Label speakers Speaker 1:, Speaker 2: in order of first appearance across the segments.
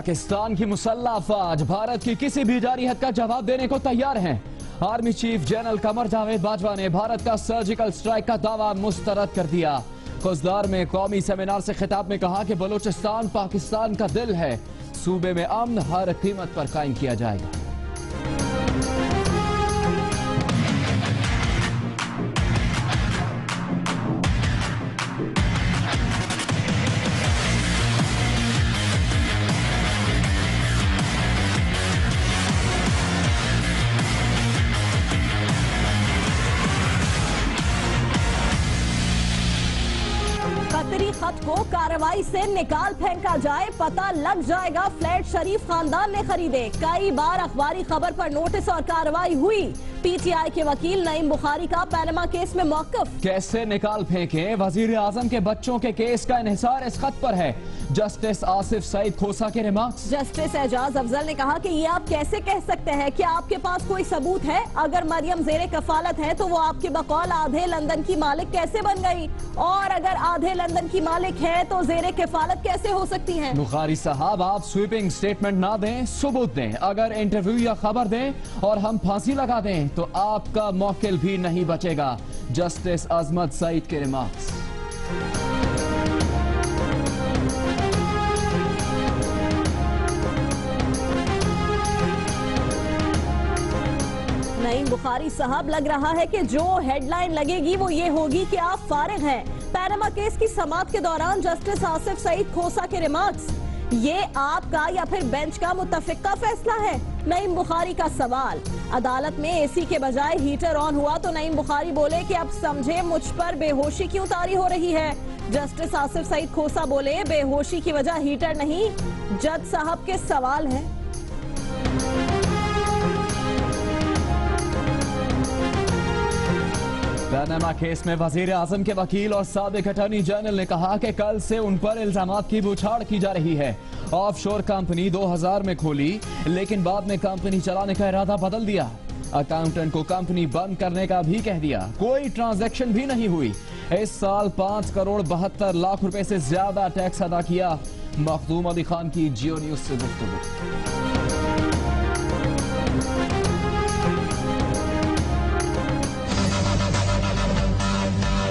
Speaker 1: पाकिस्तान की मुसल्लह अफवाज भारत की किसी भी जारी हद का जवाब देने को तैयार हैं। Army chief general Qamar Javed Bajwa ने भारत का सर्जिकल स्ट्राइक का दावा मुस्तरद कर दिया। खुजदार में कौमी सेमिनार से खिताब में कहा कि बलूचिस्तान पाकिस्तान का दिल है, सूबे में अमन हर कीमत पर कायम किया जाएगा।
Speaker 2: कतरी खत को कार्रवाई से निकाल फेंका जाए, पता लग जाएगा फ्लैट शरीफ खानदान ने खरीदे। कई बार अखबारी खबर पर नोटिस और कार्रवाई हुई। पीटीआई के वकील नईम बुखारी का पैनमा केस में मौकफ।
Speaker 1: कैसे निकाल फेंके, वजीर आजम के बच्चों के केस का इन्हिसार इस खत पर है। जस्टिस आसिफ सईद खोसा के रिमार्क्स।
Speaker 2: जस्टिस एजाज अफजल ने कहा कि ये आप कैसे कह सकते हैं, क्या आपके पास कोई सबूत है? अगर मरियम जेरे कफालत है तो वो आपके बकौल आधे लंदन की मालिक कैसे बन गई? और अगर आधे लंदन की मालिक है तो जेरे कफालत कैसे हो सकती है?
Speaker 1: बुखारी साहब, आप स्वीपिंग स्टेटमेंट ना दें, सबूत दें। अगर इंटरव्यू या खबर दें और हम फांसी लगा दें तो आपका मौकिल भी नहीं बचेगा। जस्टिस अजमत सईद के रिमार्क्स।
Speaker 2: नईम बुखारी साहब, लग रहा है कि जो हेडलाइन लगेगी वो ये होगी कि आप फारिग हैं। पैनमा केस की समाअत के दौरान जस्टिस आसिफ सईद खोसा के रिमार्क्स। ये आपका या फिर बेंच का मुत्तफिका फैसला है? नईम बुखारी का सवाल। अदालत में एसी के बजाय हीटर ऑन हुआ तो नईम बुखारी बोले कि अब समझे मुझ पर बेहोशी क्यों तारी हो रही है। जस्टिस आसिफ सईद खोसा बोले बेहोशी की वजह हीटर नहीं, जज साहब के सवाल है।
Speaker 1: पैनामा केस में वजीर आजम के वकील और साबिक अटॉर्नी जनरल ने कहा कि कल से उन पर इल्जामात की बौछार की जा रही है। ऑफशोर कंपनी 2000 में खोली, लेकिन बाद में कंपनी चलाने का इरादा बदल दिया। अकाउंटेंट को कंपनी बंद करने का भी कह दिया। कोई ट्रांजैक्शन भी नहीं हुई। इस साल 5 करोड़ 72 लाख रुपए से ज्यादा टैक्स अदा किया। मखदूम अली खान की जियो न्यूज से गुफ्तगू।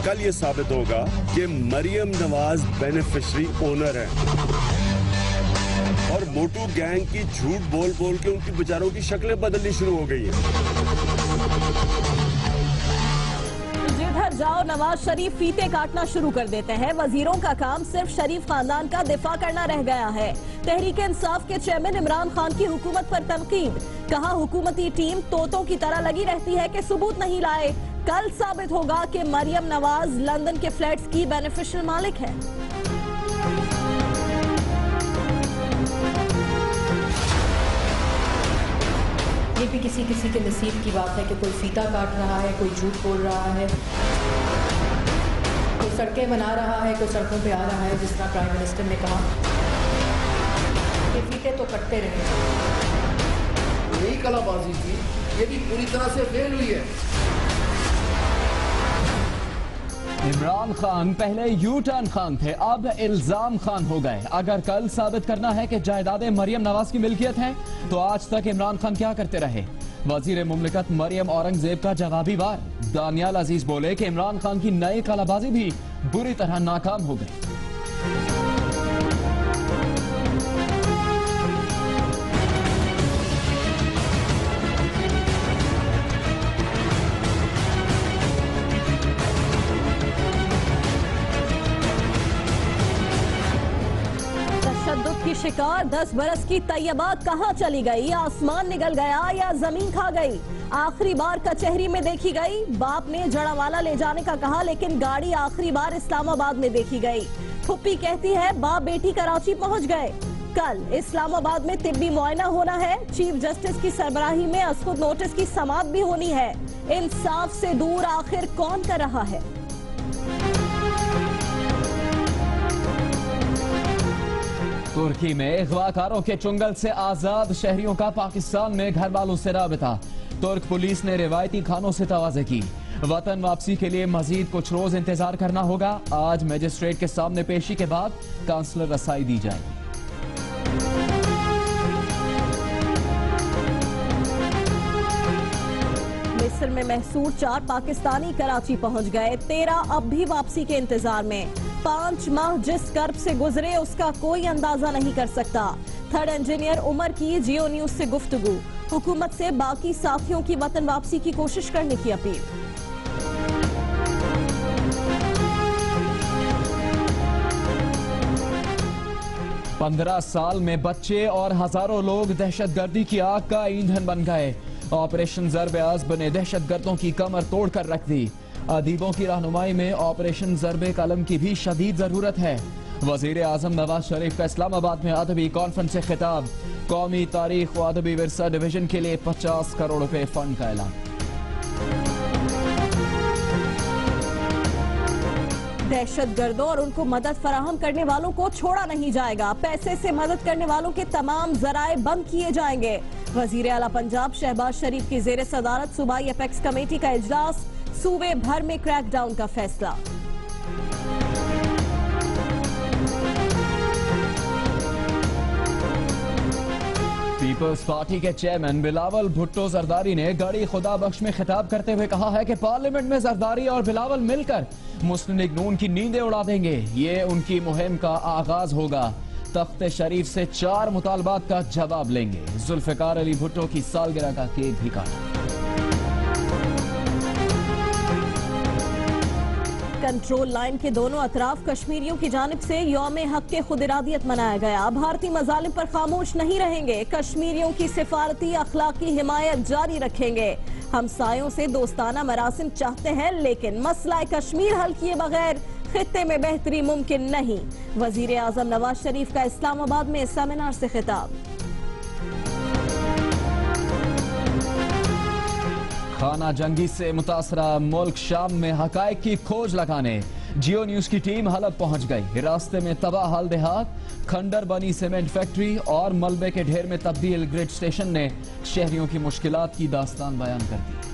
Speaker 3: कल ये साबित होगा कि मरियम नवाज बेनिफिशियरी ओनर है और मोटू गैंग की झूठ बोल बोल के उनकी बेचारों की शक्लें बदलनी शुरू हो गई हैं।
Speaker 2: जिधर जाओ नवाज शरीफ फीते काटना शुरू कर देते हैं। वजीरों का काम सिर्फ शरीफ खानदान का दिफा करना रह गया है। तहरीक इंसाफ के चेयरमैन इमरान खान की हुकूमत पर तनकीद। कहा हुकूमती टीम तोतों की तरह लगी रहती है कि सबूत नहीं लाए। कल साबित होगा कि मरियम नवाज लंदन के फ्लैट्स की बेनिफिशियल मालिक है।
Speaker 4: ये भी किसी किसी के नसीब की बात है कि कोई फीता काट रहा है, कोई झूठ बोल रहा है, कोई सड़कें बना रहा है, कोई सड़कों पे आ रहा है। जिस तरह प्राइम मिनिस्टर ने कहा ये फीते तो कटते रहे।
Speaker 5: यही कलाबाजी थी, ये भी पूरी तरह से फेल हुई है।
Speaker 1: इमरान खान पहले यू टर्न खान थे, अब इल्जाम खान हो गए। अगर कल साबित करना है कि जायदादें मरियम नवाज की मिल्कियत हैं, तो आज तक इमरान खान क्या करते रहे? वजीर मुमलिकत मरियम औरंगजेब का जवाबी वार। दानियाल अजीज बोले कि इमरान खान की नई कलाबाजी भी बुरी तरह नाकाम हो गई।
Speaker 2: की शिकार 10 बरस की तैयबा कहां चली गई? आसमान निगल गया या जमीन खा गई? आखिरी बार कचहरी में देखी गई। बाप ने जड़ावाला ले जाने का कहा, लेकिन गाड़ी आखिरी बार इस्लामाबाद में देखी गई। फुप्पी कहती है बाप बेटी कराची पहुंच गए। कल इस्लामाबाद में तिब्बी मुआयना होना है। चीफ जस्टिस की सरबराही में असखुद नोटिस की समाअत भी होनी है। इंसाफ से दूर आखिर कौन कर रहा है?
Speaker 1: तुर्की में अगवाकारों के चुंगल से आजाद शहरियों का पाकिस्तान में घर वालों से राबता। तुर्क पुलिस ने रिवायती खानों से तवाज़े की। वतन वापसी के लिए मजीद कुछ रोज इंतजार करना होगा। आज मजिस्ट्रेट के सामने पेशी के बाद काउंसलर रसाई दी जाएगी।
Speaker 2: मिस्र में महसूर 4 पाकिस्तानी कराची पहुंच गए, 13 अब भी वापसी के इंतजार में। 5 माह जिस कर्ब से गुजरे उसका कोई अंदाजा नहीं कर सकता। थर्ड इंजीनियर उमर की जियो न्यूज से गुफ्तगू, हुकूमत से बाकी साथियों की वतन वापसी की कोशिश करने की अपील।
Speaker 1: पंद्रह साल में बच्चे और हजारों लोग दहशतगर्दी की आग का ईंधन बन गए। ऑपरेशन ज़र्ब-ए-आज़ बने दहशतगर्दों की कमर तोड़ कर रख दी। अदीबों की रहनुमाई में ऑपरेशन ज़र्ब-ए-कलम की भी शदीद जरूरत है। वजीर आजम नवाज शरीफ का इस्लामाबाद में अदबी कॉन्फ्रेंस से खिताब, कौमी तारीख व अदबी विरसा डिवीजन के लिए 50 करोड़ रुपए फंड का ऐलान।
Speaker 2: दहशतगर्दों और उनको मदद फराहम करने वालों को छोड़ा नहीं जाएगा। पैसे से मदद करने वालों के तमाम जराए बंद किए जाएंगे। वजीर आला पंजाब शहबाज शरीफ की जेर सदारत सूबाई अपेक्स कमेटी का इजलास, सूबे भर में क्रैकडाउन का फैसला।
Speaker 1: पीपल्स पार्टी के चेयरमैन बिलावल भुट्टो जरदारी ने गड़ी खुदा बख्श में खिताब करते हुए कहा है कि पार्लियामेंट में जरदारी और बिलावल मिलकर मुस्लिम लीग नून की नींदें उड़ा देंगे। ये उनकी मुहिम का आगाज होगा। तख्त शरीफ से 4 मुतालबात का जवाब लेंगे। जुल्फिकार अली भुट्टो की सालगिरह का केक भी काटा।
Speaker 2: कंट्रोल लाइन के दोनों अतराफ कश्मीरियों की जानिब से यौम हक के खुद इरादियत मनाया गया। भारतीय मजालिम पर खामोश नहीं रहेंगे। कश्मीरियों की सिफारती अखलाकी हिमायत जारी रखेंगे। हमसायों से दोस्ताना मरासिम चाहते हैं, लेकिन मसला कश्मीर हल किए बगैर खित्ते में बेहतरी मुमकिन नहीं। वजीर आजम नवाज शरीफ का इस्लामाबाद में सेमिनार से खिताब।
Speaker 1: खाना जंगी से मुतासरा मुल्क शाम में हकायक की खोज लगाने जियो न्यूज की टीम हलब पहुंच गई। रास्ते में तबाह हाल देहात, खंडर बनी सीमेंट फैक्ट्री और मलबे के ढेर में तब्दील ग्रिड स्टेशन ने शहरियों की मुश्किलात की दास्तान बयान कर दी।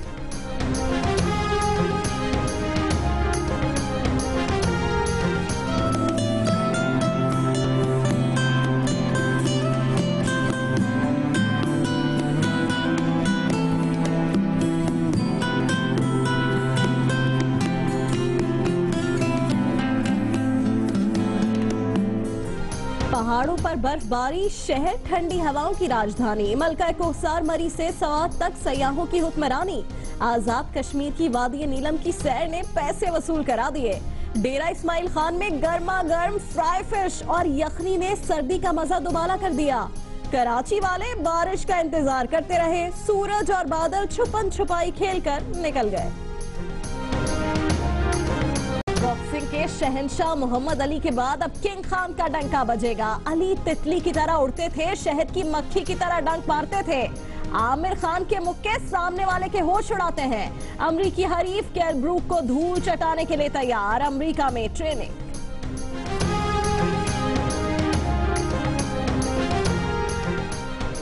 Speaker 2: पहाड़ों पर बर्फबारी, शहर ठंडी हवाओं की राजधानी। मलका कोहसार मरी से सवात तक सयाहों की हुक्मरानी। आजाद कश्मीर की वादी नीलम की सैर ने पैसे वसूल करा दिए। डेरा इस्माइल खान में गर्मा गर्म फ्राई फिश और यखनी ने सर्दी का मजा दुबाला कर दिया। कराची वाले बारिश का इंतजार करते रहे। सूरज और बादल छुपन छुपाई खेलकर निकल गए। बॉक्सिंग के शहंशाह मोहम्मद अली के बाद अब किंग खान का डंका बजेगा। अली तितली की तरह उड़ते थे, शहद की मक्खी की तरह डंक मारते थे। आमिर खान के मुक्के सामने वाले के होश उड़ाते हैं। अमरीकी हरीफ कैल ब्रूक को धूल चटाने के लिए तैयार। अमरीका में ट्रेनिंग।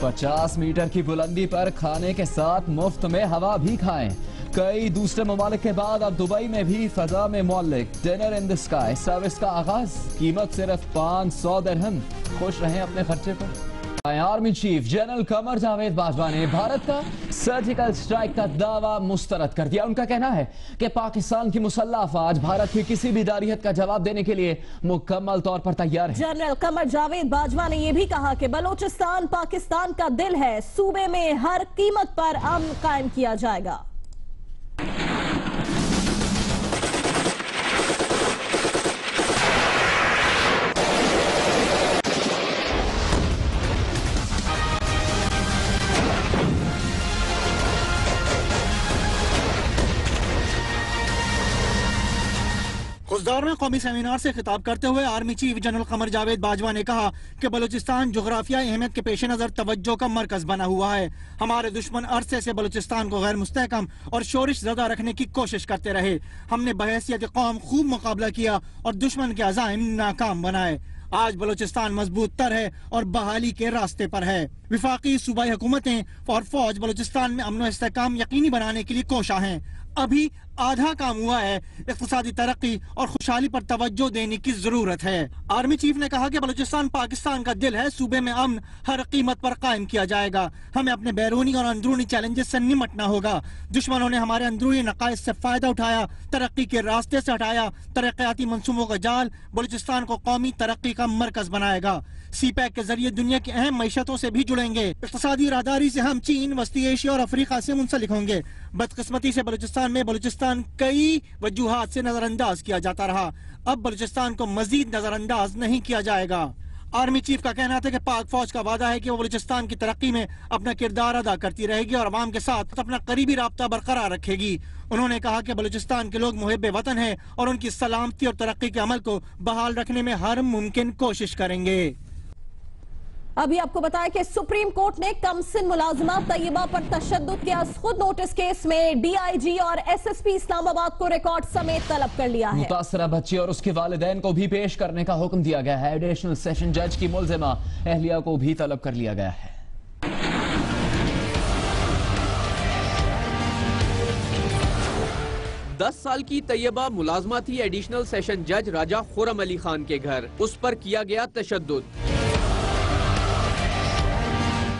Speaker 1: पचास मीटर की बुलंदी पर खाने के साथ मुफ्त में हवा भी खाएं। कई दूसरे ममालिक के बाद अब दुबई में भी फजा में मौलिक dinner in the sky service का आगाज। कीमत सिर्फ 500 दिरहम। खुश रहें अपने खर्चे पर। Army chief general Qamar Javed Bajwa ने भारत का सर्जिकल स्ट्राइक का दावा मुस्तरद कर दिया। उनका कहना है कि पाकिस्तान की मुसल्लह अफवाज भारत की किसी भी दारियत का जवाब देने के लिए मुकम्मल तौर पर तैयार है।
Speaker 2: जनरल कमर जावेद बाजवा ने यह भी कहा कि बलोचिस्तान पाकिस्तान का दिल है। सूबे में हर कीमत पर अमन कायम किया जाएगा।
Speaker 6: खुशदार में कौमी सेमिनार से खिताब करते हुए army chief general Qamar Javed Bajwa ने कहा कि बलूचिस्तान जोग्राफियाई अहमियत के पेश नजर तवज्जो का मरकज बना हुआ है। हमारे दुश्मन अरसे से बलूचिस्तान को गैर मुस्तहकम और शोरिश ज़दा रखने की कोशिश करते रहे। हमने बहैसियत कौम खूब मुकाबला किया और दुश्मन के अज़ाइम नाकाम बनाए। आज बलूचिस्तान मजबूत तर है और बहाली के रास्ते पर है। विफाकी सूबाई हुकूमतें और फौज बलूचिस्तान में अमन व इस्तेहकाम यकीनी बनाने के लिए कोशा हैं। अभी आधा काम हुआ है। इक़्तिसादी तरक्की और खुशहाली पर तवज्जो देने की जरूरत है। आर्मी चीफ ने कहा कि बलूचिस्तान पाकिस्तान का दिल है, सूबे में अमन हर कीमत पर कायम किया जाएगा। हमें अपने बैरूनी और अंदरूनी चैलेंजेस से निमटना होगा। दुश्मनों ने हमारे अंदरूनी नकाइस से फायदा उठाया, तरक्की के रास्ते से हटाया। तरक्याती मंसूबों का जाल बलूचिस्तान को कौमी तरक्की का मरकज बनाएगा। CPEC के जरिए दुनिया की अहम मईशतों से भी जुड़ेंगे। इक़्तिसादी राहदारी से हम चीन, वस्ती एशिया और अफ्रीका से मुंसलिक होंगे। बदकिस्मती से बलूचिस्तान कई वजूहात से नजरअंदाज किया जाता रहा। अब बलूचिस्तान को मजीद नजरअंदाज नहीं किया जाएगा। आर्मी चीफ का कहना था कि पाक फौज का वादा है कि वो बलूचिस्तान की तरक्की में अपना किरदार अदा करती रहेगी और अवाम के साथ अपना करीबी राब्ता बरकरार रखेगी। उन्होंने कहा कि बलूचिस्तान के लोग मुहिब्बे वतन हैं और उनकी सलामती और तरक्की के अमल को बहाल रखने में हर मुमकिन कोशिश करेंगे।
Speaker 2: अभी आपको बताया कि सुप्रीम कोर्ट ने कमसिन मुलाजिमा तैयबा पर तशद्दुद के खुद नोटिस केस में DIG और SSP इस्लामाबाद को रिकॉर्ड समेत तलब कर लिया है।
Speaker 1: मुतासरा बच्ची और उसके वालिदैन को भी पेश करने का हुक्म दिया गया है। एडिशनल सेशन जज की मुल्जिमा अहलिया को भी तलब कर लिया गया है।
Speaker 7: 10 साल की तैयबा मुलाजमा थी एडिशनल सेशन जज राजा खुरम अली खान के घर। उस पर किया गया तशद्दुद।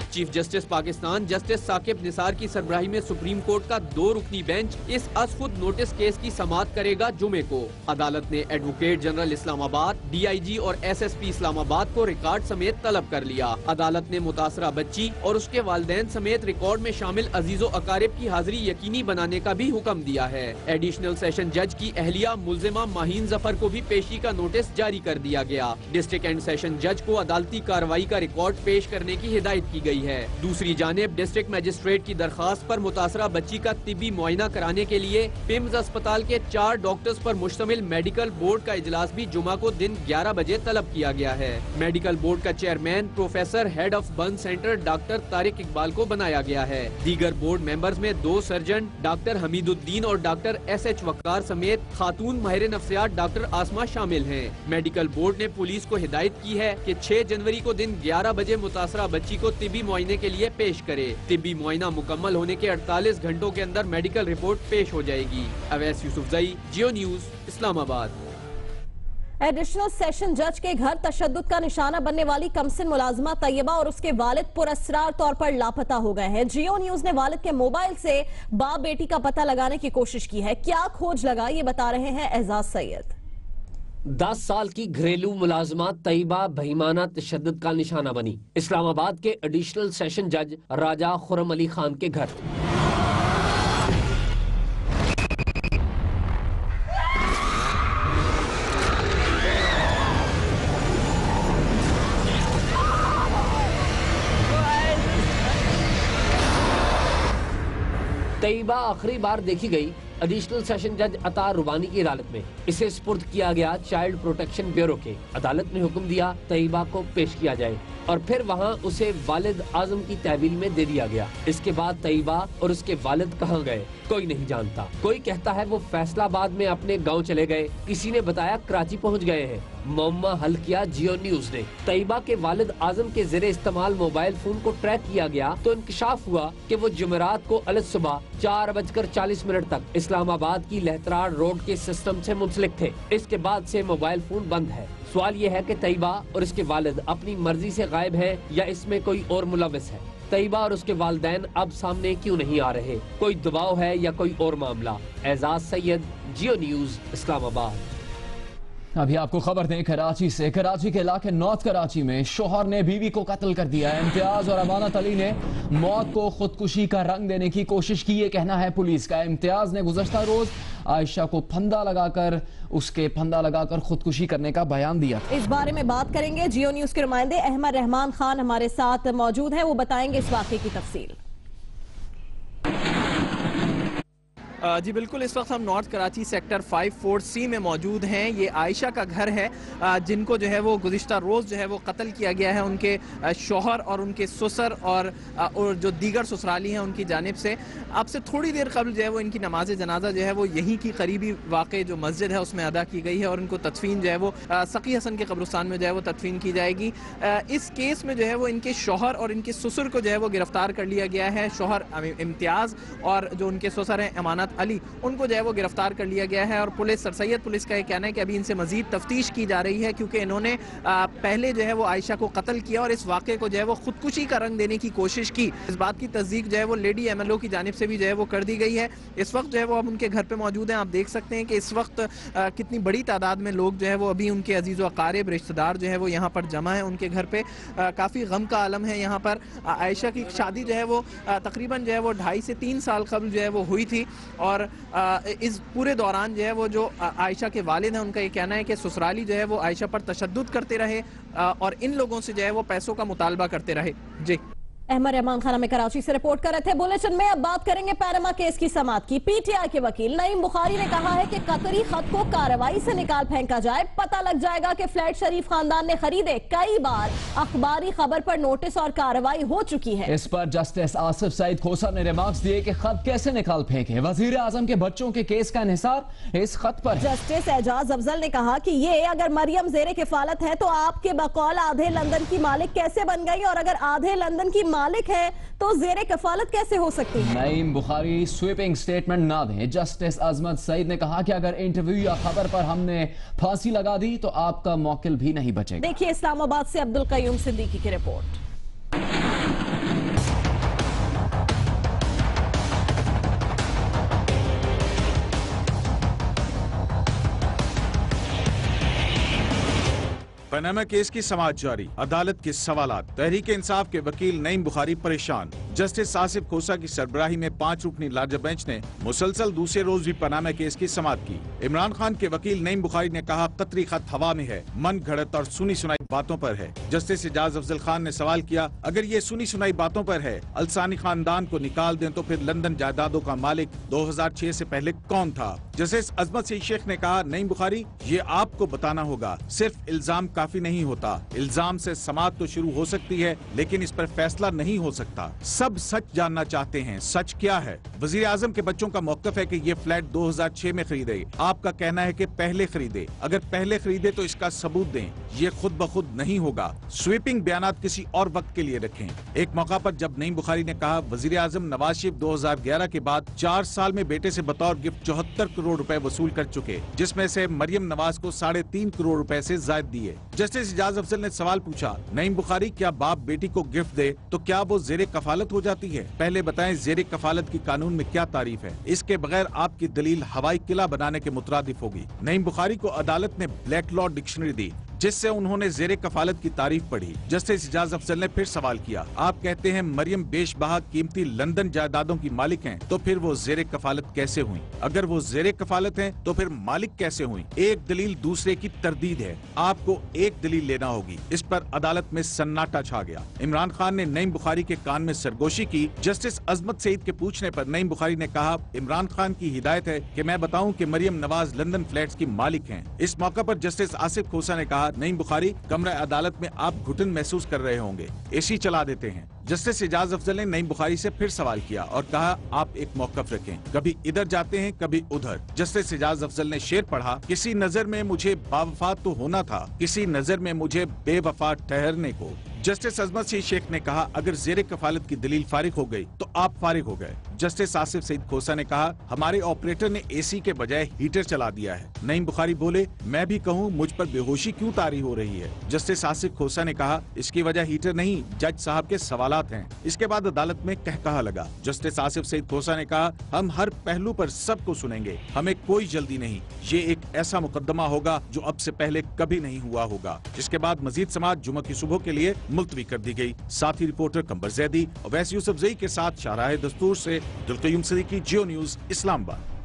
Speaker 7: Chief justice Pakistan justice Saqib Nisar की सरबराही में सुप्रीम कोर्ट का 2 रुकनी बेंच इस खुद नोटिस केस की समाअत करेगा जुमे को। अदालत ने एडवोकेट जनरल इस्लामाबाद, DIG और SSP इस्लामाबाद को रिकॉर्ड समेत तलब कर लिया। अदालत ने मुतासरा बच्ची और उसके वालिदैन समेत रिकॉर्ड में शामिल अजीजो अकारिब की हाजिरी यकीनी बनाने का भी हुक्म दिया है। एडिशनल सेशन जज की अहलिया मुल्जिमा माहीन जफर को भी पेशी का नोटिस जारी कर दिया गया। डिस्ट्रिक्ट एंड सेशन जज को अदालती कार्रवाई का रिकॉर्ड पेश करने की हिदायत की गई है। दूसरी जानिब डिस्ट्रिक्ट मजिस्ट्रेट की दरखास्त पर मुतासरा बच्ची का तिब्बी मुआयना कराने के लिए पिम्स अस्पताल के 4 डॉक्टर्स पर मुश्तमिल मेडिकल बोर्ड का इजलास भी जुमा को दिन 11 बजे तलब किया गया है। मेडिकल बोर्ड का chairman professor head of burn centre doctor Tariq Iqbal को बनाया गया है। दीगर बोर्ड मेंबर्स में 2 सर्जन डॉक्टर हमीदुद्दीन और डॉक्टर SH वक्कार समेत खातून माहिर नफ्सियात डॉक्टर आसमा शामिल हैं। मेडिकल बोर्ड ने पुलिस को हिदायत की है कि 6 जनवरी को दिन 11 बजे मुतासरा बच्ची को तिब्बी मुआयने के लिए पेश करे। तिब्बी मुआयना मुकम्मल होने के 48 घंटों के अंदर मेडिकल रिपोर्ट पेश हो जाएगी। अवैस यूसुफजई, जियो न्यूज, इस्लामाबाद।
Speaker 2: एडिशनल सेशन जज के घर तशद्दुद का निशाना बनने वाली कमसिन मुलाजिमा तैयबा और उसके वालिद पुरस्रार तौर पर लापता हो गए हैं। जियो न्यूज ने वालिद के मोबाइल से बाप बेटी का पता लगाने की कोशिश की है। क्या खोज लगा, ये बता रहे हैं एजाज सैयद।
Speaker 8: 10 साल की घरेलू मुलाजमा तैयबा बहिमाना तशद्दुद का निशाना बनी। इस्लामाबाद के एडिशनल सेशन जज राजा खुरम अली खान के घर। तैयबा आखिरी बार देखी गई एडिशनल सेशन जज अतार रुबानी की अदालत में। इसे सुपुर्द किया गया चाइल्ड प्रोटेक्शन ब्यूरो के। अदालत ने हुक्म दिया तैयबा को पेश किया जाए और फिर वहाँ उसे वालिद आजम की तहवील में दे दिया गया। इसके बाद तैयबा और उसके वालिद कहाँ गए कोई नहीं जानता। कोई कहता है वो फैसलाबाद में अपने गांव चले गए, किसी ने बताया कराची पहुँच गए हैं। मौमा हल किया जियो न्यूज ने। तैयबा के वालिद आजम के ज़रिए इस्तेमाल मोबाइल फोन को ट्रैक किया गया तो इंकशाफ हुआ कि वो जुमेरात को अलग सुबह 4:40 तक इस्लामाबाद की लहतरार रोड के सिस्टम से मुंसलिक थे। इसके बाद से मोबाइल फोन बंद है। सवाल ये है कि तैयबा और इसके वालिद अपनी मर्जी से गायब है या इसमें कोई और मुलविस है। तैयबा और उसके वालिदैन अब सामने क्यों नहीं आ रहे? कोई दबाव है या कोई और मामला? एजाज सैयद, जियो न्यूज, इस्लामाबाद।
Speaker 1: अभी आपको खबर दें कराची से। कराची के इलाके नॉर्थ कराची में शोहर ने बीवी को कत्ल कर दिया है। इम्तियाज और अमानत अली ने मौत को खुदकुशी का रंग देने की कोशिश की, ये कहना है पुलिस का। इम्तियाज ने गुज़श्ता रोज आयशा को फंदा लगाकर खुदकुशी करने का बयान दिया।
Speaker 2: इस बारे में बात करेंगे। जियो न्यूज के नुमाइंदे अहमद रहमान खान हमारे साथ मौजूद हैं, वो बताएंगे इस वाक़े की तफसील।
Speaker 9: जी बिल्कुल, इस वक्त हम नॉर्थ कराची सेक्टर 54C में मौजूद हैं। ये आयशा का घर है जिनको जो है वो गुज़िश्ता रोज़ जो है वो कत्ल किया गया है उनके शौहर और उनके ससुर और जो दीगर ससुराली हैं उनकी जानिब से। अब से थोड़ी देर कबल जो है वो इनकी नमाज जनाजा जो है वो यहीं की करीबी वाक़ जो मस्जिद है उसमें अदा की गई है और इनको तदफीन जो है वो सकी हसन के कब्रिस्तान में जो है वो तदफीन की जाएगी। इस केस में जो है वो इनके शौहर और इनके ससुर को जो है वो गिरफ्तार कर लिया गया है। शौहर इम्तियाज़ और जो उनके ससुर हैं अमानत अली, उनको जो है वो गिरफ्तार कर लिया गया है। और पुलिस, सर सैयद पुलिस का ये कहना है कि अभी इनसे मजीद तफ्तीश की जा रही है, क्योंकि इन्होंने पहले जो है वो आयशा को कत्ल किया और इस वाक़े को जो है वो खुदकुशी का रंग देने की कोशिश की। इस बात की तस्दीक जो है वो लेडी MLO की जानिब से भी जो है वो कर दी गई है। इस वक्त जो है वो अब उनके घर पे मौजूद हैं। आप देख सकते हैं कि इस वक्त कितनी बड़ी तादाद में लोग जो है वो अभी उनके अजीज़ व अकारिब रिश्तेदार जो है वो यहाँ पर जमा है उनके घर पे। काफ़ी गम का आलम है यहाँ पर। आयशा की शादी जो है वो तकरीबन जो है वो 2.5 से 3 साल कबल जो है वो हुई थी। और इस पूरे दौरान जो है वो जो आयशा के वालिद हैं उनका ये कहना है कि ससुराली जो है वो आयशा पर तशद्दुद करते रहे और इन लोगों से जो है वो पैसों का मुतालबा करते रहे। जी,
Speaker 2: अहमद रहमान खाना में कराची से रिपोर्ट कर रहे थे। बुलेटिन में अब बात करेंगे पैनामा केस की समाअत की। PTI के वकील नईम बुखारी ने कहा है कि कतरी खत को कार्रवाई से निकाल फेंका जाए, पता लग जाएगा कि फ्लैट शरीफ खानदान ने खरीदे। कई बार अखबारी खबर पर नोटिस और कार्रवाई हो चुकी है।
Speaker 1: इस पर जस्टिस आसिफ सईद खोसा ने रिमार्क्स दिए कि खत कैसे निकाल फेंके। वजीर आजम के बच्चों के केस का इंहिसार इस खत पर।
Speaker 2: जस्टिस एजाज अफजल ने कहा कि ये अगर मरियम जेरे किफालत है तो आपके बकौल आधे लंदन की मालिक कैसे बन गई, और अगर आधे लंदन की मालिक है तो जेरे कफालत कैसे हो सकती है।
Speaker 1: नईम बुखारी स्वीपिंग स्टेटमेंट ना दें। जस्टिस अजमत सईद ने कहा कि अगर इंटरव्यू या खबर पर हमने फांसी लगा दी तो आपका मौकिल भी नहीं बचेगा।
Speaker 2: देखिए इस्लामाबाद से अब्दुल कयूम सिद्दीकी की रिपोर्ट।
Speaker 10: पनामा केस की समाअत जारी, अदालत के सवालात। तहरीक इंसाफ के वकील नईम बुखारी परेशान। जस्टिस आसिफ खोसा की सरबराही में 5 रुकनी लार्जर बेंच ने मुसलसल दूसरे रोज भी पनामा केस की समाअत की। इमरान खान के वकील नईम बुखारी ने कहा कतरी खत हवा में है, मन घड़त और सुनी सुनाई बातों पर है। जस्टिस एजाज अफजल खान ने सवाल किया, अगर ये सुनी सुनाई बातों पर है, अलसानी खानदान को निकाल दें तो फिर लंदन जायदादों का मालिक 2006 से पहले कौन था। जस्टिस अजमत सईद शेख ने कहा, नईम बुखारी ये आपको बताना होगा, सिर्फ इल्जाम काफी नहीं होता। इल्जाम से समाअत तो शुरू हो सकती है लेकिन इस पर फैसला नहीं हो सकता। सब सच जानना चाहते हैं, सच क्या है। वजीर आजम के बच्चों का मौकफ है कि ये फ्लैट 2006 में खरीदे, आपका कहना है कि पहले खरीदे। अगर पहले खरीदे तो इसका सबूत दें, ये खुद ब खुद नहीं होगा। स्वीपिंग बयानात किसी और वक्त के लिए रखें। एक मौका पर जब नईम बुखारी ने कहा, वजीर आजम नवाज शरीफ 2011 के बाद 4 साल में बेटे से बतौर गिफ्ट 74 करोड़ रुपए वसूल कर चुके, जिसमें से मरियम नवाज को 3.5 करोड़ रुपए से जायद दिए। जस्टिस एजाज अफजल ने सवाल पूछा, नईम बुखारी क्या बाप बेटी को गिफ्ट दे तो क्या वो जेरे कफालत हो जाती है? पहले बताएं जेरे कफालत की कानून में क्या तारीफ है। इसके बगैर आपकी दलील हवाई किला बनाने के मुतरादिफ होगी। नईम बुखारी को अदालत ने ब्लैक लॉ डिक्शनरी दी जिससे उन्होंने जेरे कफालत की तारीफ पढ़ी। जस्टिस एजाज अफजल ने फिर सवाल किया, आप कहते हैं मरियम बेशबहा कीमती लंदन जायदादों की मालिक हैं, तो फिर वो जेरे कफालत कैसे हुई? अगर वो जेरे कफालत हैं तो फिर मालिक कैसे हुई? एक दलील दूसरे की तरदीद है, आपको एक दलील लेना होगी। इस पर अदालत में सन्नाटा छा गया। इमरान खान ने नईम बुखारी के कान में सरगोशी की। जस्टिस अजमत सईद के पूछने पर नईम बुखारी ने कहा, इमरान खान की हिदायत है कि मैं बताऊं कि मरियम नवाज लंदन फ्लैट्स की मालिक हैं। इस मौका पर जस्टिस आसिफ खोसा ने कहा, नईम बुखारी, कमरा अदालत में आप घुटन महसूस कर रहे होंगे, एसी चला देते हैं। जस्टिस एजाज अफजल ने नईम बुखारी से फिर सवाल किया और कहा, आप एक मौकफ रखें, कभी इधर जाते हैं कभी उधर। जस्टिस एजाज अफजल ने शेर पढ़ा, किसी नजर में मुझे बावफा तो होना था, किसी नजर में मुझे बेवफा ठहरने को। जस्टिस अजमत सईद शेख ने कहा, अगर जेरे कफालत की दलील फारिग हो गई तो आप फारिग हो गए। जस्टिस आसिफ सईद खोसा ने कहा, हमारे ऑपरेटर ने एसी के बजाय हीटर चला दिया है। नईम बुखारी बोले, मैं भी कहूँ मुझ पर बेहोशी क्यों तारी हो रही है? जस्टिस आसिफ खोसा ने कहा, इसकी वजह हीटर नहीं जज साहब के सवालात हैं। इसके बाद अदालत में कहकहा लगा। जस्टिस आसिफ सईद खोसा ने कहा, हम हर पहलू पर सबको सुनेंगे, हमें कोई जल्दी नहीं। ये एक ऐसा मुकदमा होगा जो अब से पहले कभी नहीं हुआ होगा। इसके बाद मजीद समाअत जुम्मे की सुबह के लिए मुलतवी कर दी गई। साथी रिपोर्टर कंबर जैदी और वैस यूसुफजई के साथ शाहराह दस्तूर से अब्दुल कयूम सिद्दीकी, जियो न्यूज, इस्लामाबाद।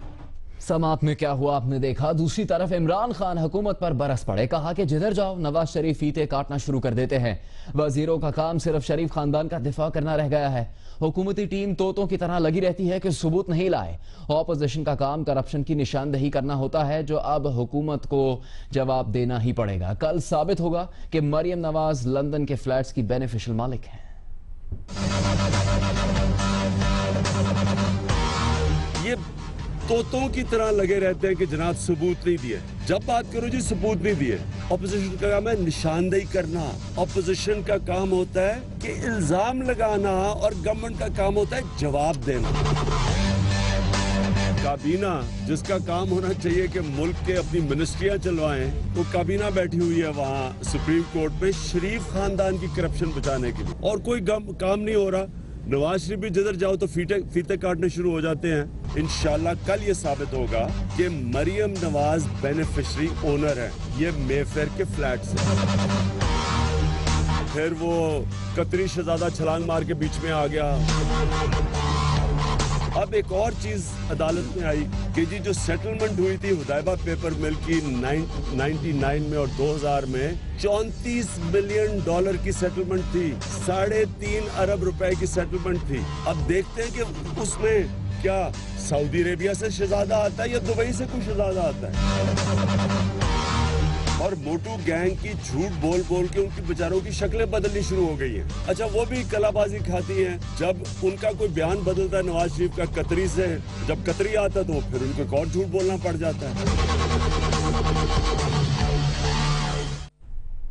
Speaker 1: समाअत में क्या हुआ आपने देखा। दूसरी तरफ इमरान खान हुकूमत पर बरस पड़े, कहा कि जिधर जाओ नवाज शरीफ फीते काटना शुरू कर देते हैं। वजीरों का काम सिर्फ शरीफ खानदान का दिफा करना रह गया है। हुकूमती टीम तोतों की तरह लगी रहती है कि सबूत नहीं लाए। ऑपोजिशन का काम करप्शन की निशानदही करना होता है, जो अब हुकूमत को जवाब देना ही पड़ेगा। कल साबित होगा कि मरियम नवाज लंदन के फ्लैट्स की बेनिफिशियल मालिक है।
Speaker 3: ये तोतों की तरह लगे रहते हैं कि जनाब सबूत नहीं दिए। जब बात करो जी सबूत नहीं दिए। ऑपोजिशन का काम है निशानदेही करना। ऑपोजिशन का काम होता है कि इल्जाम लगाना और गवर्नमेंट का काम होता है जवाब देना। काबीना जिसका काम होना चाहिए कि मुल्क के अपनी मिनिस्ट्रियां चलवाएं, वो काबीना बैठी हुई है वहाँ सुप्रीम कोर्ट में शरीफ खानदान की करप्शन बचाने के लिए, और कोई काम नहीं हो रहा। नवाज शरीफ भी जिधर जाओ तो फीते काटने शुरू हो जाते हैं। इंशाल्लाह कल ये साबित होगा कि मरियम नवाज बेनिफिशरी ओनर है ये मेफेयर के फ्लैट से। फिर वो कतरी शहजादा छलांग मार के बीच में आ गया। अब एक और चीज अदालत में आई कि जी जो सेटलमेंट हुई थी हुदैबा पेपर मिल की 99 में और 2000 में 34 मिलियन डॉलर की सेटलमेंट थी, 3.5 अरब रुपए की सेटलमेंट थी। अब देखते हैं कि उसमें क्या सऊदी अरेबिया से शहजादा आता है या दुबई से कोई शहजादा आता है। और मोटू गैंग की झूठ बोल बोल के उनकी बेचारों की शक्लें बदलनी शुरू हो गई हैं। अच्छा वो भी कलाबाजी खाती हैं, जब उनका कोई बयान बदलता है नवाज शरीफ का कतरी से, जब कतरी आता तो फिर उनको एक और झूठ बोलना पड़ जाता है।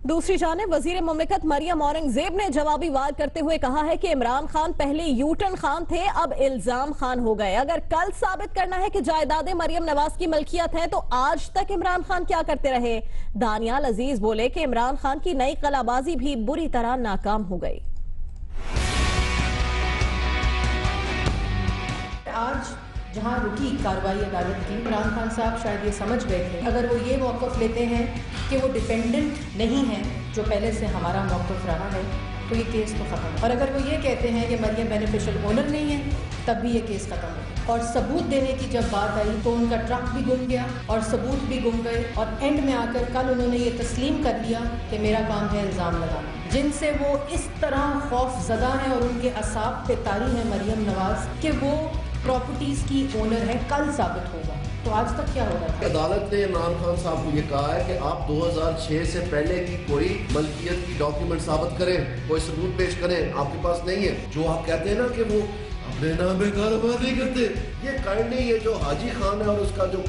Speaker 2: दूसरी जानिब वजीर मुमलिकत मरियम औरंगजेब ने जवाबी वार करते हुए कहा है कि इमरान खान पहले यूटन खान थे, अब इल्जाम खान हो गए। अगर कल साबित करना है कि जायदादें मरियम नवाज की मलकियत है तो आज तक इमरान खान क्या करते रहे। दानियाल अजीज बोले कि इमरान खान की नई कलाबाजी भी बुरी तरह नाकाम हो गई।
Speaker 4: आज जहां रुकी कार्रवाई अदालत की, इमरान खान साहब शायद ये समझ गए थे अगर वो ये मौक़िफ़ लेते हैं कि वो डिपेंडेंट नहीं है जो पहले से हमारा मौक़िफ़ रहा है, तो ये केस तो ख़त्म। और अगर वो ये कहते हैं कि मरियम बेनिफिशियल ओनर नहीं है, तब भी ये केस ख़त्म हो। और सबूत देने की जब बात आई तो उनका ट्रक भी गुम गया और सबूत भी गुम गए, और एंड में आकर कल उन्होंने ये तस्लीम कर लिया कि मेरा काम है इल्ज़ाम लगाना, जिनसे वो इस तरह खौफजदा हैं और उनके असाब पे तारी है मरियम नवाज कि वो प्रॉपर्टीज की ओनर है। कल साबित होगा। तो आज तक क्या हो रहा है?
Speaker 5: अदालत ने इमरान खान साहब को ये कहा है कि आप 2006 से पहले की कोई मलकियत की डॉक्यूमेंट साबित करें, कोई सबूत पेश करें, आपके पास नहीं है। जो आप कहते हैं ना कि वो अपने नाम पे कारोबार नहीं करते, ये काइंडली ये जो हाजी खान है और उसका जो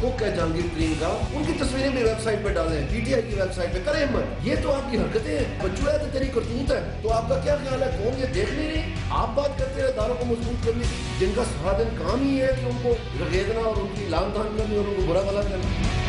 Speaker 5: कुक है जहांगीर तरीन का, उनकी तस्वीरें भी वेबसाइट पे डालें, पीटीआई की वेबसाइट पे करें मत। ये तो आपकी हरकतें हैं, बच्चू है तो तेरी करतूत है। तो आपका क्या ख्याल है, कौन ये देख नहीं रही? आप बात करते हैं इदारों को मजबूत करने की, जिनका सारा दिन काम ही है कि उनको रगेदना और उनकी लान तान करनी और उनको बुरा भला करना।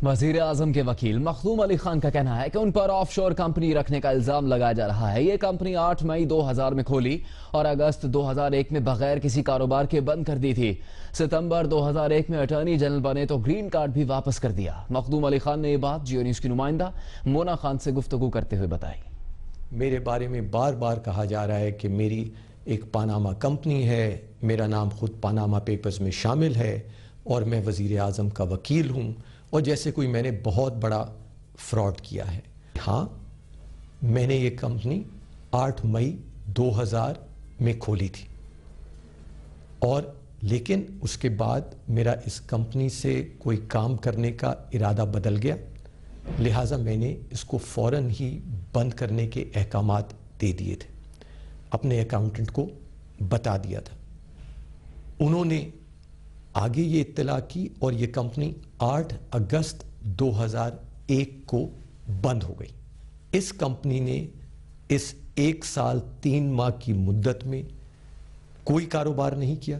Speaker 1: वजीर आजम के वकील मखदूम अली खान का कहना है कि उन पर ऑफशोर कंपनी रखने का इल्जाम लगाया जा रहा है। ये कंपनी 8 मई 2000 में खोली और अगस्त 2001 में बगैर किसी कारोबार के बंद कर दी थी। सितंबर 2001 में अटॉर्नी जनरल बने तो ग्रीन कार्ड भी वापस कर दिया। मखदूम अली खान ने ये बात जियो न्यूज की नुमाइंदा मोना खान से गुफ्तगू करते हुए बताई।
Speaker 11: मेरे बारे में बार बार कहा जा रहा है कि मेरी एक पानामा कंपनी है, मेरा नाम खुद पानामा पेपर्स में शामिल है और मैं वजीर आजम का वकील हूँ, और जैसे कोई मैंने बहुत बड़ा फ्रॉड किया है। हाँ, मैंने ये कंपनी 8 मई 2000 में खोली थी, और लेकिन उसके बाद मेरा इस कंपनी से कोई काम करने का इरादा बदल गया, लिहाजा मैंने इसको फौरन ही बंद करने के अहकामात दे दिए थे, अपने अकाउंटेंट को बता दिया था। उन्होंने आगे ये इत्तला की और ये कंपनी 8 अगस्त 2001 को बंद हो गई। इस कंपनी ने इस 1 साल 3 माह की मुद्दत में कोई कारोबार नहीं किया,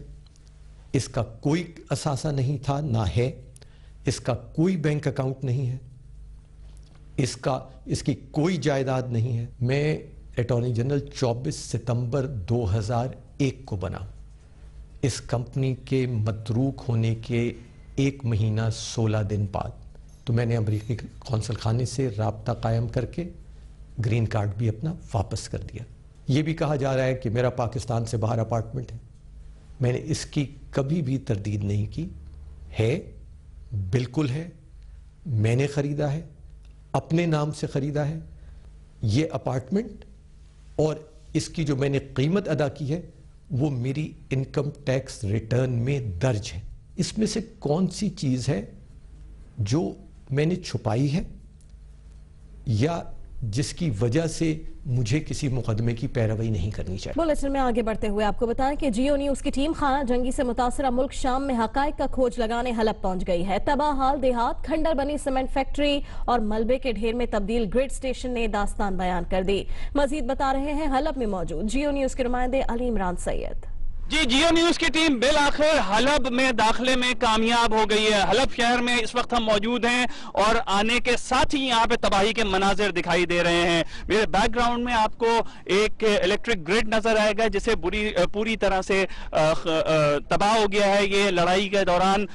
Speaker 11: इसका कोई असासा नहीं था, ना है, इसका कोई बैंक अकाउंट नहीं है, इसकी कोई जायदाद नहीं है। मैं अटॉर्नी जनरल 24 सितंबर 2001 को बना। इस कंपनी के मतरूक होने के 1 महीना 16 दिन बाद तो मैंने अमरीकी कौंसल खाने से राब्ता कायम करके ग्रीन कार्ड भी अपना वापस कर दिया। ये भी कहा जा रहा है कि मेरा पाकिस्तान से बाहर अपार्टमेंट है, मैंने इसकी कभी भी तरदीद नहीं की। है, बिल्कुल है, मैंने ख़रीदा है, अपने नाम से ख़रीदा है ये अपार्टमेंट, और इसकी जो मैंने कीमत अदा की है वो मेरी इनकम टैक्स रिटर्न में दर्ज है। इसमें से कौन सी चीज़ है जो मैंने छुपाई है या जिसकी वजह से मुझे किसी मुकदमे की पैरवी नहीं करनी चाहिए।
Speaker 2: बुलेटिन में आगे बढ़ते हुए आपको बताएं कि जियो न्यूज की टीम खाना जंगी से मुतासरा मुल्क शाम में हकायक का खोज लगाने हलब पहुंच गई है। तबाह हाल देहात, खंडर बनी सीमेंट फैक्ट्री और मलबे के ढेर में तब्दील ग्रिड स्टेशन ने दास्तान बयान कर दी। मजीद बता रहे हैं हलब में मौजूद जियो न्यूज के नुमाइंदे अली इमरान सैयद।
Speaker 12: जी, जियो न्यूज की टीम बिल आखिर हलब में दाखिले में कामयाब हो गई है। हलब शहर में इस वक्त हम मौजूद हैं और आने के साथ ही यहाँ पे तबाही के मनाजिर दिखाई दे रहे हैं। मेरे बैकग्राउंड में आपको एक इलेक्ट्रिक ग्रिड नजर आएगा जिसे पूरी तरह से तबाह हो गया है। ये लड़ाई के दौरान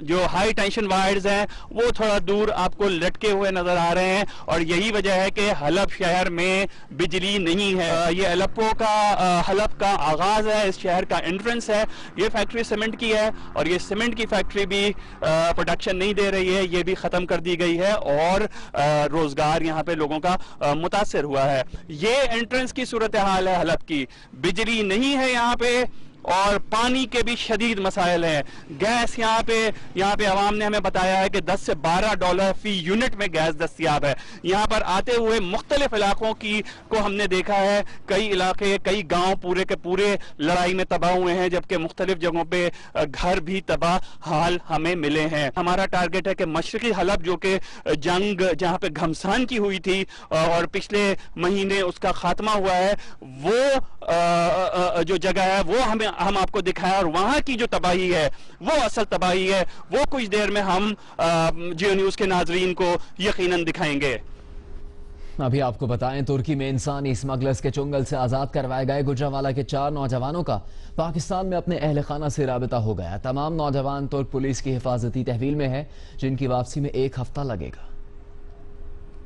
Speaker 12: जो हाई टेंशन वायर्स हैं वो थोड़ा दूर आपको लटके हुए नजर आ रहे हैं और यही वजह है कि हलब शहर में बिजली नहीं है। ये अलेप्पो का हलब का आगाज है, इस शहर का एंट्रेंस है। ये फैक्ट्री सीमेंट की है और ये सीमेंट की फैक्ट्री भी प्रोडक्शन नहीं दे रही है, ये भी खत्म कर दी गई है और रोजगार यहाँ पे लोगों का मुतासिर हुआ है। ये एंट्रेंस की सूरत हाल है हलब की। बिजली नहीं है यहाँ पे और पानी के भी शदीद मसाइल हैं। गैस यहाँ पे आवाम ने हमें बताया है कि 10 से 12 डॉलर फी यूनिट में गैस दस्तियाब है। यहाँ पर आते हुए मुख्तलिफ इलाकों को हमने देखा है, कई इलाके कई गांव पूरे के पूरे लड़ाई में तबाह हुए हैं, जबकि मुख्तलिफ जगहों पे घर भी तबाह हाल हमें मिले हैं। हमारा टारगेट है कि मशरकी हलब जो कि जंग जहाँ पे घमसान की हुई थी और पिछले महीने उसका खात्मा हुआ है, वो जो जगह है वो हम आपको दिखाया और वहां की जो तबाही है वो असल तबाही है, वो कुछ देर में हम जियो न्यूज के नाजरीन को यकीनन दिखाएंगे।
Speaker 1: अभी आपको बताएं, तुर्की में इंसानी स्मगलर्स के चुंगल से आजाद करवाए गए गुजरांवाला के 4 नौजवानों का पाकिस्तान में अपने अहल खाना से राबिता हो गया। तमाम नौजवान तुर्क पुलिस की हिफाजती तहवील में है, जिनकी वापसी में 1 हफ्ता लगेगा।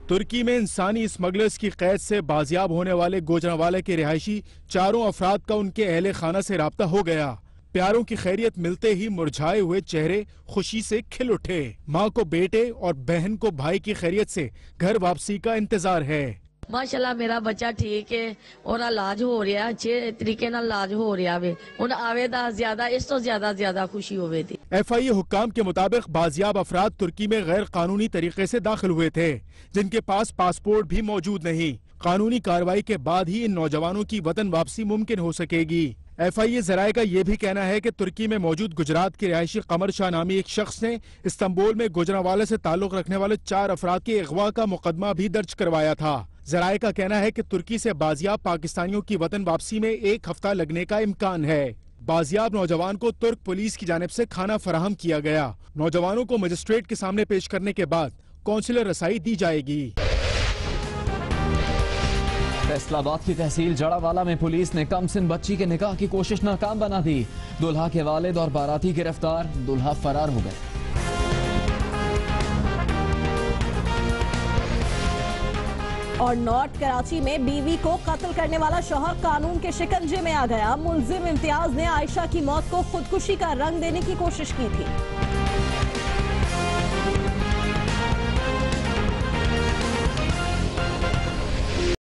Speaker 13: तुर्की में इंसानी स्मगलर्स की कैद से बाजियाब होने वाले गुजरांवाला के रिहायशी 4 अफराद का उनके अहले खाना से राब्ता हो गया। प्यारों की खैरियत मिलते ही मुरझाए हुए चेहरे खुशी से खिल उठे। माँ को बेटे और बहन को भाई की खैरियत से घर वापसी का इंतजार है।
Speaker 14: माशाल्लाह मेरा बच्चा ठीक है और इलाज हो रहा, अच्छे तरीके नाल इलाज हो रहा वे। हुण आवे दा ज्यादा इस तो ज्यादा खुशी होवे थी।
Speaker 13: FIA हुक्काम के मुताबिक बाजियाब अफराद तुर्की में गैर कानूनी तरीके से दाखिल हुए थे, जिनके पास पासपोर्ट भी मौजूद नहीं। कानूनी कार्रवाई के बाद ही इन नौजवानों की वतन वापसी मुमकिन हो सकेगी। FIA जराये का ये भी कहना है कि तुर्की में मौजूद गुजरात के रिहायशी कमर शाह नामी एक शख्स ने इस्तांबुल में गुजरांवाला से ताल्लुक रखने वाले 4 अफराद के अगवा का मुकदमा भी दर्ज करवाया था। जराये का कहना है कि तुर्की से बाजियाब पाकिस्तानियों की वतन वापसी में 1 हफ्ता लगने का इम्कान है। बाजियाब नौजवान को तुर्क पुलिस की जानिब से खाना फराहम किया गया। नौजवानों को मजिस्ट्रेट के सामने पेश करने के बाद कौंसिलर रसाई दी जाएगी।
Speaker 1: फैसलाबाद की तहसील जड़ावाला में पुलिस ने कमसिन बच्ची के निकाह की कोशिश नाकाम बना दी। दुल्हा के वालिद और बाराती गिरफ्तार, दुल्हा फरार हो गए।
Speaker 2: और नॉर्थ कराची में बीवी को कत्ल करने वाला शौहर कानून के शिकंजे में आ गया। मुलजिम इम्तियाज ने आयशा की मौत को खुदकुशी का रंग देने की कोशिश की थी।